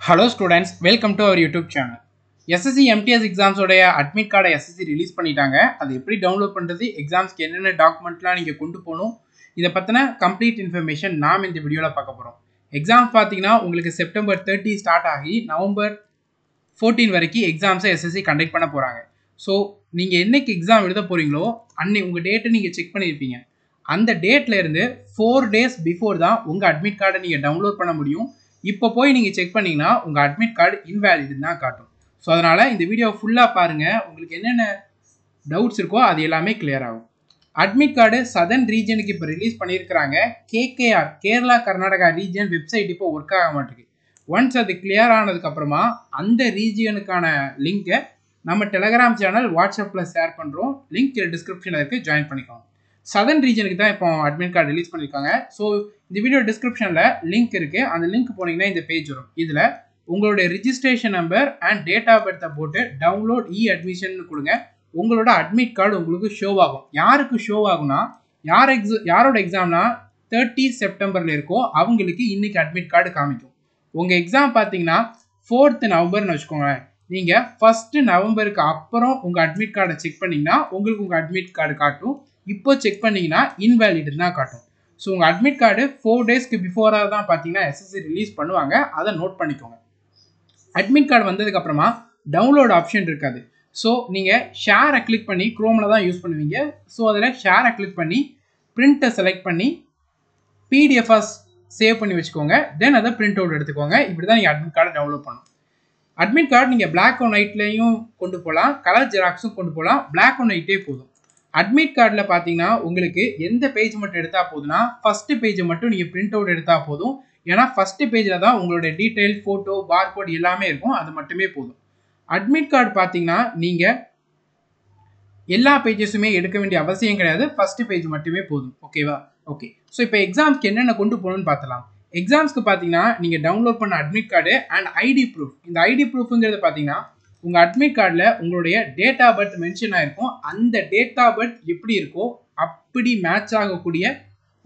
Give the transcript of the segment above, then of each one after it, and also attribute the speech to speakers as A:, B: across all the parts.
A: Hello students, welcome to our YouTube channel. SSC MTS exams உடைய admit card SSC release பண்ணிட்டாங்க. அது எப்படி download பண்றது, எக்ஸாம்ஸ்க்கு என்னென்ன டாக்குமெண்ட்லாம் நீங்க கொண்டு போகணும், இத பத்தின கம்ப்ளீட் இன்ஃபர்மேஷன் நாம இந்த வீடியோல பார்க்க போறோம். எக்ஸாம் பாத்தீங்கன்னா உங்களுக்கு செப்டம்பர் 30 ஸ்டார்ட் ஆகி நவம்பர் 14 வரைக்கும் எக்ஸாம்ஸை SSC கண்டக்ட் பண்ண போறாங்க. ஸோ நீங்க என்னைக்கு எக்ஸாம் எழுத போறீங்களோ அன்னைக்கு உங்க டேட்டை நீங்க செக் பண்ணியிருப்பீங்க. அந்த டேட்ல இருந்து 4 days பிஃபோர் தான் உங்க அட்மிட் கார்டை நீங்க டவுன்லோட் பண்ண முடியும். இப்போ போய் நீங்கள் செக் பண்ணிங்கன்னா உங்கள் அட்மிட் கார்டு இன்வேலிட்னு தான் காட்டும். ஸோ அதனால் இந்த வீடியோ ஃபுல்லாக பாருங்கள், உங்களுக்கு என்னென்ன டவுட்ஸ் இருக்கோ அது எல்லாமே கிளியர் ஆகும். அட்மிட் கார்டு சதர்ன் ரீஜனுக்கு இப்போ ரிலீஸ் பண்ணியிருக்கிறாங்க. KKR Kerala Karnataka region website இப்போ ஒர்க் ஆக மாட்டேங்குது. ஒன்ஸ் அது கிளியர் ஆனதுக்கப்புறமா அந்த ரீஜியனுக்கான லிங்கை நம்ம டெலகிராம் சேனல் வாட்ஸ்அப்பில் ஷேர் பண்ணுறோம். லிங்க் டிஸ்கிரிப்ஷனில் இருக்குது, ஜாயின் பண்ணிக்கோங்க. சதர்ன் ரீஜனுக்கு தான் இப்போ அட்மிட் கார்டு ரிலீஸ் பண்ணியிருக்காங்க. ஸோ இந்த வீடியோ டிஸ்கிரிப்ஷனில் லிங்க் இருக்குது, அந்த லிங்க் போனீங்கன்னா இந்த பேஜ் வரும். இதில் உங்களுடைய registration number and date of பர்த்தை போட்டு டவுன்லோட் அட்மிஷன் கொடுங்க. உங்களோட அட்மிட் கார்டு உங்களுக்கு ஷோ ஆகும். யாருக்கு ஷோ ஆகும்னா யாரோட எக்ஸாம்னா 30 செப்டம்பரில் இருக்கோ அவங்களுக்கு இன்னைக்கு அட்மிட் கார்டு காமிக்கும். உங்கள் எக்ஸாம் பார்த்தீங்கன்னா 4th நவம்பர்னு வச்சுக்கோங்க. நீங்கள் 1st நவம்பருக்கு அப்புறம் உங்கள் அட்மிட் கார்டை செக் பண்ணிங்கன்னா உங்களுக்கு உங்கள் அட்மிட் கார்டு காட்டும். இப்போ செக் பண்ணிங்கன்னா இன்வேலிட் தான் காட்டும். ஸோ உங்கள் அட்மிட் கார்டு 4 daysக்கு பிஃபோராக தான் பார்த்தீங்கன்னா SSC ரிலீஸ் பண்ணுவாங்க. அதை நோட் பண்ணிக்கோங்க. அட்மிட் கார்டு வந்ததுக்கப்புறமா டவுன்லோட் ஆப்ஷன் இருக்காது. ஸோ நீங்கள் ஷேரை கிளிக் பண்ணி க்ரோமில் தான் யூஸ் பண்ணுவீங்க. ஸோ அதில் ஷேரை கிளிக் பண்ணி பிரிண்ட்டை செலக்ட் பண்ணி பிடிஎஃபாக சேவ் பண்ணி வச்சுக்கோங்க. தென் அதை பிரிண்ட் அவுட் எடுத்துக்கோங்க. இப்படி தான் நீங்கள் அட்மிட் கார்டை டவுன்லோட் பண்ணணும். அட்மிட் கார்டு நீங்கள் பிளாக் அண்ட் ஒயிட்லேயும் கொண்டு போகலாம், கலர் ஜெராக்ஸும் கொண்டு போகலாம். பிளாக் அண்ட் ஒயிட்டே போதும். அட்மிட் கார்டில் பார்த்தீங்கன்னா உங்களுக்கு எந்த பேஜ் மட்டும் எடுத்தால் போதும்னா ஃபஸ்ட்டு பேஜை மட்டும் நீங்கள் பிரிண்ட் அவுட் எடுத்தால் போதும். ஏன்னா ஃபஸ்ட்டு பேஜில் தான் உங்களுடைய டீட்டெயில், ஃபோட்டோ, பார்கோட் எல்லாமே இருக்கும். அது மட்டுமே போதும். அட்மிட் கார்டு பார்த்தீங்கன்னா நீங்கள் எல்லா பேஜஸுமே எடுக்க வேண்டிய அவசியம் கிடையாது. ஃபஸ்ட்டு பேஜ் மட்டுமே போதும். ஓகேவா? ஓகே. ஸோ இப்போ எக்ஸாம்ஸ்க்கு என்னென்ன கொண்டு போகணும்னு பார்த்தலாம். எக்ஸாம்ஸ்க்கு பார்த்தீங்கன்னா நீங்கள் டவுன்லோட் பண்ண admit card and ID proof. இந்த ஐடி ப்ரூஃபுங்கிறது பார்த்தீங்கன்னா உங்கள் அட்மிட் கார்டில் உங்களுடைய டேட் ஆஃப் பர்த் மென்ஷன் ஆகிருக்கும். அந்த டேட் ஆஃப் பர்த் எப்படி இருக்கோ அப்படி மேட்ச் ஆகக்கூடிய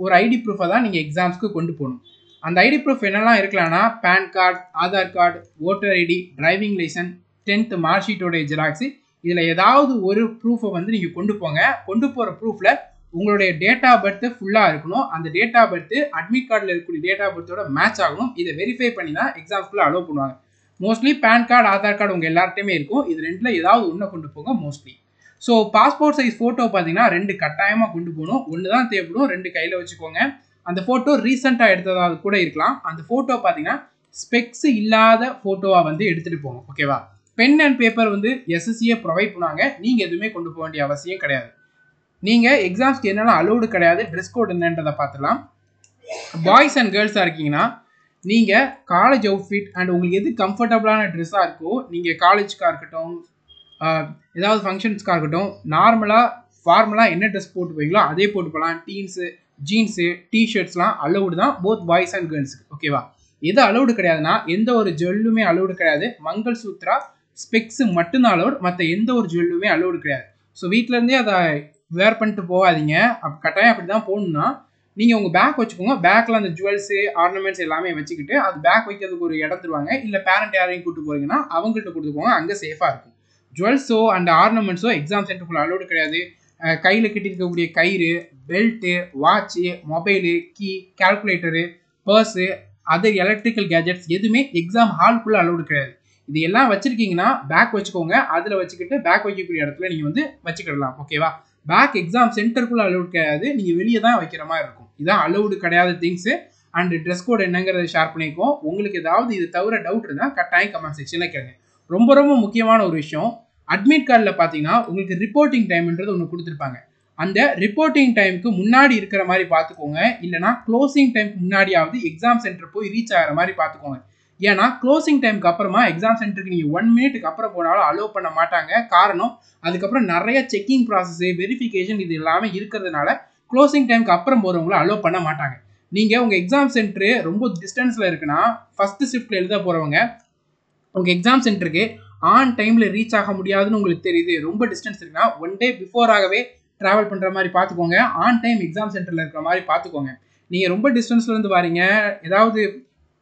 A: ஒரு ஐடி ப்ரூஃபை தான் நீங்கள் எக்ஸாம்ஸ்க்கு கொண்டு போகணும். அந்த ஐடி ப்ரூஃப் என்னெல்லாம் இருக்கலாம்னா PAN card, Aadhaar card, voter ID, driving licence, 10th mark ஷீட்டோடைய ஜெராக்ஸு, இதில் ஏதாவது ஒரு ப்ரூஃபை வந்து நீங்கள் கொண்டு போங்க. கொண்டு போகிற ப்ரூஃபில் உங்களுடைய டேட் ஆஃப் பர்த் ஃபுல்லாக இருக்கணும். அந்த டேட் ஆஃப் பர்த் அட்மிட் கார்டில் இருக்கக்கூடிய டேட் ஆஃப் பர்த்தோட மேட்ச் ஆகணும். இதை வெரிஃபை பண்ணி தான் எக்ஸாம்ஸ்க்குள்ளே அலோவ் பண்ணுவாங்க. Mostly PAN card, Aadhaar card உங்கள் எல்லார்ட்டையுமே இருக்கும். இது ரெண்டில் ஏதாவது ஒன்று கொண்டு போங்க mostly. So passport size photo பார்த்தீங்கன்னா 2 கட்டாயமாக கொண்டு போகணும். ஒன்று தான் தேவைப்படும், 2 கையில் வச்சுக்கோங்க. அந்த ஃபோட்டோ ரீசெண்டாக எடுத்ததாவது கூட இருக்கலாம். அந்த ஃபோட்டோ பார்த்தீங்கன்னா ஸ்பெக்ஸ் இல்லாத ஃபோட்டோவாக வந்து எடுத்துகிட்டு போகணும். ஓகேவா? பென் அண்ட் பேப்பர் வந்து SSCயே ப்ரொவைட் பண்ணுவாங்க. நீங்கள் எதுவுமே கொண்டு போக வேண்டிய அவசியம் கிடையாது. நீங்கள் எக்ஸாம்ஸ்க்கு என்னெல்லாம் அலோடு கிடையாது, ட்ரெஸ் கோட் என்னன்றதை பார்த்துலாம். பாய்ஸ் அண்ட் கேர்ள்ஸாக இருக்கீங்கன்னா நீங்கள் காலேஜ் அவுட்ஃபிட் அண்ட் உங்களுக்கு எது கம்ஃபர்டபுளான ட்ரெஸ்ஸாக இருக்கோ, நீங்கள் காலேஜ்க்காக இருக்கட்டும், ஏதாவது ஃபங்க்ஷன்ஸ்க்காக இருக்கட்டும், ஃபார்மலாக என்ன ட்ரெஸ் போட்டு போவீங்களோ அதே போட்டு போகலாம். ஜீன்ஸு, டிஷர்ட்ஸ்லாம் அலௌடு தான், போத் பாய்ஸ் அண்ட் கேர்ள்ஸுக்கு. ஓகேவா? எது அலௌடு கிடையாதுன்னா எந்த ஒரு ஜுவல்லுமே அலௌடு கிடையாது. மங்கள் சூத்ரா, ஸ்பெக்ஸு மட்டும்தான் அலௌடு, மற்ற எந்த ஒரு ஜுவல்லுமே அலௌடு கிடையாது. ஸோ வீட்டிலேருந்தே அதை வேர் பண்ணிட்டு போகாதீங்க. கட்டாயம் அப்படி தான் போகணுன்னா நீங்கள் உங்கள் பேக் வச்சுக்கோங்க. பேக்கில் அந்த ஜுவல்ஸு, ஆர்னமெண்ட்ஸ் எல்லாமே வச்சுக்கிட்டு அது பேக் வைக்கிறதுக்கு ஒரு இடம் தருவாங்க. இல்லை பேரண்ட் யாரையும் கூப்பிட்டு போகிறீங்கன்னா அவங்கள்ட்ட கொடுத்துக்கோங்க, அங்கே சேஃபாக இருக்கும். ஜுவல்ஸோ அண்ட் ஆர்னமெண்ட்ஸோ எக்ஸாம் சென்டருக்குள்ளே அலோடு கிடையாது. கையில் கட்டியிருக்கக்கூடிய கயிறு, belt, watch, mobile, key, calculator, purse, other electrical gadgets எதுவுமே எக்ஸாம் ஹால்குள்ளே அலோடு கிடையாது. இது எல்லாம் வச்சுருக்கீங்கன்னா பேக் வச்சுக்கோங்க. அதில் வச்சுக்கிட்டு பேக் வைக்கக்கூடிய இடத்துல நீங்கள் வந்து வச்சுக்கிடலாம். ஓகேவா? பேக் எக்ஸாம் சென்டருக்குள்ளே அலோடு கிடையாது, நீங்கள் வெளியே தான் வைக்கிற மாதிரி இருக்கும். இதான் அலௌடு கிடையாது திங்ஸு. அண்ட் ட்ரெஸ் கோட் என்னங்கிறத ஷேர் பண்ணிக்குவோம். உங்களுக்கு ஏதாவது இது தவிர டவுட் இருந்தால் கட்டாயம் கமெண்ட் செக்ஷனில் கேளுங்க. ரொம்ப ரொம்ப முக்கியமான ஒரு விஷயம், அட்மிட் கார்டில் பார்த்தீங்கன்னா உங்களுக்கு ரிப்போர்ட்டிங் டைம்ன்றது ஒன்று கொடுத்துருப்பாங்க. அந்த ரிப்போர்ட்டிங் டைமுக்கு முன்னாடி இருக்கிற மாதிரி பார்த்துக்கோங்க. இல்லைனா க்ளோசிங் டைமுக்கு முன்னாடியாவது எக்ஸாம் சென்டர் போய் ரீச் ஆகிற மாதிரி பார்த்துக்கோங்க. ஏன்னா க்ளோசிங் டைமுக்கு அப்புறமா எக்ஸாம் சென்டருக்கு நீங்கள் 1 minute அப்புறம் போனாலும் அலோவ் பண்ண மாட்டாங்க. காரணம் அதுக்கப்புறம் நிறைய செக்கிங் ப்ராசஸ்ஸு, வெரிஃபிகேஷன் இது எல்லாமே இருக்கிறதுனால க்ளோசிங் டைமுக்கு அப்புறம் போகிறவங்கள அலோவ் பண்ண மாட்டாங்க. நீங்கள் உங்கள் எக்ஸாம் சென்டரு ரொம்ப டிஸ்டன்ஸில் இருக்குன்னா ஃபஸ்ட்டு ஷிஃப்ட்டில் எழுத போகிறவங்க உங்கள் எக்ஸாம் சென்டருக்கு ஆன் டைமில் ரீச் ஆக முடியாதுன்னு உங்களுக்கு தெரியுது, ரொம்ப டிஸ்டன்ஸ் இருக்குன்னா 1 day பிஃபோராகவே ட்ராவல் பண்ணுற மாதிரி பார்த்துக்கோங்க. ஆன் டைம் எக்ஸாம் சென்டரில் இருக்கிற மாதிரி பார்த்துக்கோங்க. நீங்கள் ரொம்ப டிஸ்டன்ஸ்லேருந்து வரீங்க, ஏதாவது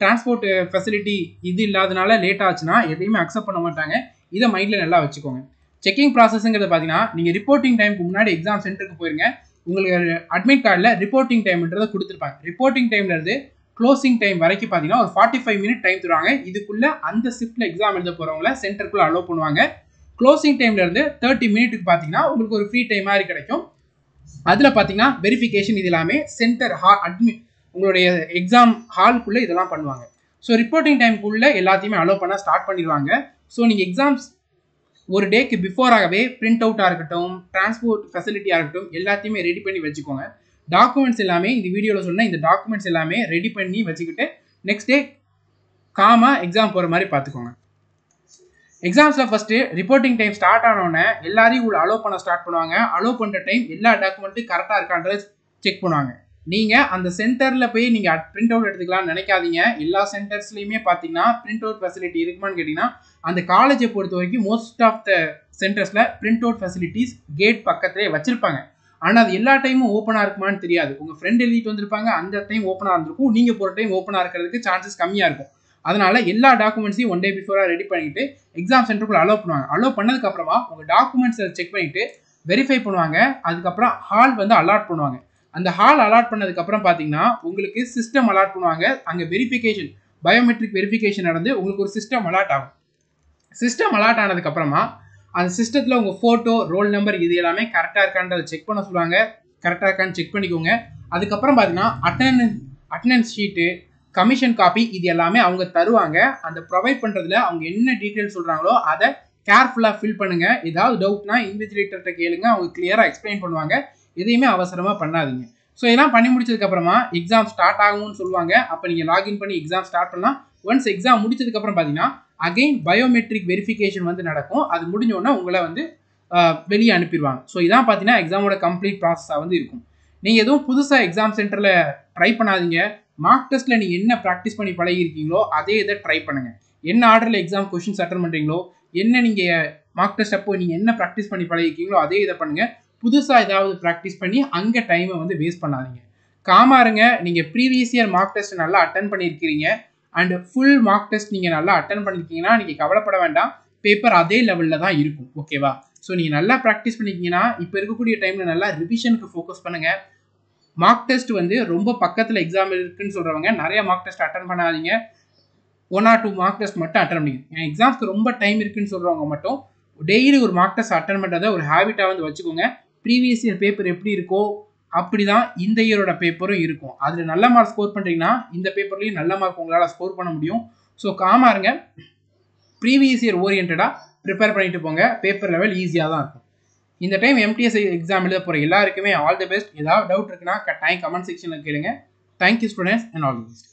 A: டிரான்ஸ்போர்ட் ஃபெசிலிட்டி இது இல்லாதனால லேட் ஆச்சுன்னா எதையுமே அக்செப்ட் பண்ண மாட்டாங்க. இதை மைண்டில் நல்லா வச்சுக்கோங்க. செக்கிங் ப்ராசஸ்ங்கிறது பார்த்தீங்கன்னா நீங்கள் ரிப்போர்ட்டிங் டைமுக்கு முன்னாடி எக்ஸாம் சென்டருக்கு போயிருங்க. உங்களுக்கு அட்மிட் கார்டில் ரிப்போர்ட்டிங் டைம்ன்றதை கொடுத்துருப்பாங்க. ரிப்போர்ட்டிங் டைம்லேருந்து க்ளோசிங் டைம் வரைக்கும் பார்த்தீங்கன்னா ஒரு 45 மினிட் டைம் தருவாங்க. இதுக்குள்ளே அந்த ஷிஃப்ட்டில் எக்ஸாம் எழுத போகிறவங்கள சென்டருக்குள்ளே அலோவ் பண்ணுவாங்க. க்ளோசிங் டைம்லேருந்து 30 மினிட்டுக்கு பார்த்தீங்கன்னா உங்களுக்கு ஒரு ஃப்ரீ டைம் மாதிரி கிடைக்கும். அதில் பார்த்தீங்கன்னா வெரிஃபிகேஷன் இது எல்லாமே சென்டர் உங்களுடைய எக்ஸாம் ஹாலுக்குள்ளே இதெல்லாம் பண்ணுவாங்க. ஸோ ரிப்போர்ட்டிங் டைமுக்குள்ளே எல்லாத்தையுமே அலோவ் பண்ண ஸ்டார்ட் பண்ணிடுவாங்க. ஸோ நீங்கள் எக்ஸாம்ஸ் ஒரு டேக்கு பிஃபோராகவே பிரிண்ட் அவுட்டாக இருக்கட்டும், டிரான்ஸ்போர்ட் ஃபெசிலிட்டியாக இருக்கட்டும், எல்லாத்தையுமே ரெடி பண்ணி வச்சுக்கோங்க. டாக்குமெண்ட்ஸ் எல்லாமே இந்த வீடியோவில் சொன்ன இந்த டாக்குமெண்ட்ஸ் எல்லாமே ரெடி பண்ணி வச்சுக்கிட்டு நெக்ஸ்ட் டே காமாக எக்ஸாம் போகிற மாதிரி பார்த்துக்கோங்க. எக்ஸாம்ஸில் ஃபஸ்ட்டு ரிப்போர்ட்டிங் டைம் ஸ்டார்ட் ஆனோடனே எல்லாரையும் உள்ள அலோவ் பண்ண ஸ்டார்ட் பண்ணுவாங்க. அலோவ் பண்ணுற டைம் எல்லா டாக்குமெண்ட்டும் கரெக்டாக இருக்கான்றதை செக் பண்ணுவாங்க. நீங்கள் அந்த சென்டரில் போய் நீங்கள் பிரிண்ட் அவுட் எடுத்துக்கலாம்னு நினைக்காதீங்க. எல்லா சென்டர்ஸ்லையுமே பார்த்தீங்கன்னா பிரிண்ட் அவுட் ஃபெசிலிட்டி இருக்குமான்னு கேட்டிங்கன்னா அந்த காலேஜை பொறுத்த வரைக்கும் மோஸ்ட் ஆஃப் த சென்டர்ஸில் பிரிண்ட் அவுட் ஃபெசிலிட்டிஸ் கேட் பக்கத்திலே வச்சுருப்பாங்க. ஆனால் அது எல்லா டைமும் ஓப்பனாக இருக்குமான்னு தெரியாது. உங்கள் ஃப்ரெண்ட் எழுதிட்டு வந்திருப்பாங்க, அந்த டைம் ஓப்பனாக இருந்திருக்கும். நீங்கள் போகிற டைம் ஓப்பனாக இருக்கிறதுக்கு சான்சஸ் கம்மியாக இருக்கும். அதனால் எல்லா டாக்குமெண்ட்ஸையும் ஒன் டே பிஃபோராக ரெடி பண்ணிவிட்டு எக்ஸாம் சென்டருக்குள்ள அலோவ் பண்ணுவாங்க. அலோவ் பண்ணதுக்கப்புறமா உங்கள் டாக்குமெண்ட்ஸை செக் பண்ணிவிட்டு வெரிஃபை பண்ணுவாங்க. அதுக்கப்புறம் ஹால் வந்து அலாட் பண்ணுவாங்க. அந்த ஹால் அலாட் பண்ணதுக்கப்புறம் பார்த்தீங்கன்னா உங்களுக்கு சிஸ்டம் அலாட் பண்ணுவாங்க. அங்கே வெரிஃபிகேஷன் பயோமெட்ரிக் வெரிஃபிகேஷன் நடந்து உங்களுக்கு ஒரு சிஸ்டம் அலாட் ஆகும். சிஸ்டம் அலாட் ஆனதுக்கப்புறமா அந்த சிஸ்டத்தில் உங்கள் ஃபோட்டோ, ரோல் நம்பர் இது எல்லாமே கரெக்டாக இருக்கான்றதை செக் பண்ண சொல்லுவாங்க. கரெக்டாக இருக்கான்னு செக் பண்ணிக்கோங்க. அதுக்கப்புறம் பார்த்தீங்கன்னா அட்டண்டன்ஸ் ஷீட்டு, கமிஷன் காப்பி இது எல்லாமே அவங்க தருவாங்க. அந்த ப்ரொவைட் பண்ணுறதுல அவங்க என்ன டீட்டெயில் சொல்கிறாங்களோ அதை கேர்ஃபுல்லாக ஃபில் பண்ணுங்கள். ஏதாவது டவுட்னா இன்விஜிலேட்டர்கிட்ட கேளுங்க, அவங்க கிளியராக எக்ஸ்பிளைன் பண்ணுவாங்க. எதையுமே அவசரமாக பண்ணாதீங்க. ஸோ இதெல்லாம் பண்ணி முடிச்சதுக்கப்புறமா எக்ஸாம் ஸ்டார்ட் ஆகும்னு சொல்லுவாங்க. அப்போ நீங்கள் லாகின் பண்ணி எக்ஸாம் ஸ்டார்ட் பண்ணலாம். ஒன்ஸ் எக்ஸாம் முடிச்சதுக்கப்புறம் பார்த்தீங்கன்னா அகெயின் பயோமெட்ரிக் வெரிஃபிகேஷன் வந்து நடக்கும். அது முடிஞ்சோடனே உங்களை வந்து வெளியே அனுப்பிடுவாங்க. ஸோ இதான் பார்த்தீங்கன்னா எக்ஸாமோட கம்ப்ளீட் ப்ராசஸாக வந்து இருக்கும். நீங்கள் எதுவும் புதுசாக எக்ஸாம் சென்டரில் ட்ரை பண்ணாதீங்க. மார்க் டெஸ்ட்டில் நீங்கள் என்ன ப்ராக்டிஸ் பண்ணி பழகிருக்கீங்களோ அதே இதை ட்ரை பண்ணுங்கள். என்ன ஆர்டரில் எக்ஸாம் கொஷின்ஸ் அட்டன் பண்ணுறீங்களோ, என்ன நீங்கள் மார்க் டெஸ்ட் அப்போ நீங்கள் என்ன ப்ராக்டிஸ் பண்ணி பழகிருக்கீங்களோ அதே இதை பண்ணுங்கள். புதுசாக ஏதாவது ப்ராக்டிஸ் பண்ணி அங்கே டைமை வந்து வேஸ்ட் பண்ணாதீங்க. காமாருங்க. நீங்கள் ப்ரீவியஸ் இயர் மார்க் டெஸ்ட் நல்லா அட்டன் பண்ணியிருக்கிறீங்க அண்ட் ஃபுல் மார்க் டெஸ்ட் நீங்கள் நல்லா அட்டன் பண்ணியிருக்கீங்கன்னா நீங்கள் கவலைப்பட வேண்டாம். பேப்பர் அதே லெவலில் தான் இருக்கும். ஓகேவா? ஸோ நீங்கள் நல்லா ப்ராக்டிஸ் பண்ணிக்கிங்கன்னா இப்போ இருக்கக்கூடிய டைமில் நல்லா ரிவிஷனுக்கு ஃபோக்கஸ் பண்ணுங்கள். மார்க் டெஸ்ட் வந்து ரொம்ப பக்கத்தில் எக்ஸாம் இருக்குன்னு சொல்கிறவங்க நிறைய மார்க் டெஸ்ட் அட்டன் பண்ணாதீங்க. 1 or 2 மார்க் டெஸ்ட் மட்டும் அட்டன் பண்ணிங்க. எக்ஸாம்ஸ்க்கு ரொம்ப டைம் இருக்குன்னு சொல்கிறவங்க மட்டும் டெய்லி ஒரு மார்க் டெஸ்ட் அட்டன் பண்ணுறதை ஒரு ஹேபிட்டாக வந்து வச்சுக்கோங்க. ப்ரீவியஸ் இயர் பேப்பர் எப்படி இருக்கோ அப்படி தான் இந்த இயரோட பேப்பரும் இருக்கும். அதில் நல்ல மார்க் ஸ்கோர் பண்ணுறீங்கன்னா இந்த பேப்பர்லேயும் நல்ல மார்க் உங்களால் ஸ்கோர் பண்ண முடியும். ஸோ காமாருங்க. ப்ரீவியஸ் இயர் ஓரியன்டாக ப்ரிப்பேர் பண்ணிட்டு போங்க. பேப்பர் லெவல் ஈஸியாக தான் இருக்கும். இந்த டைம் எம்டிஎஸ் எக்ஸாம் எழுத போகிற எல்லாருக்குமே ஆல் தி பெஸ்ட். ஏதாவது டவுட் இருக்குன்னா கட்டாயம் கமெண்ட் செக்ஷனில் கேளுங்க. Thank you students and all the best.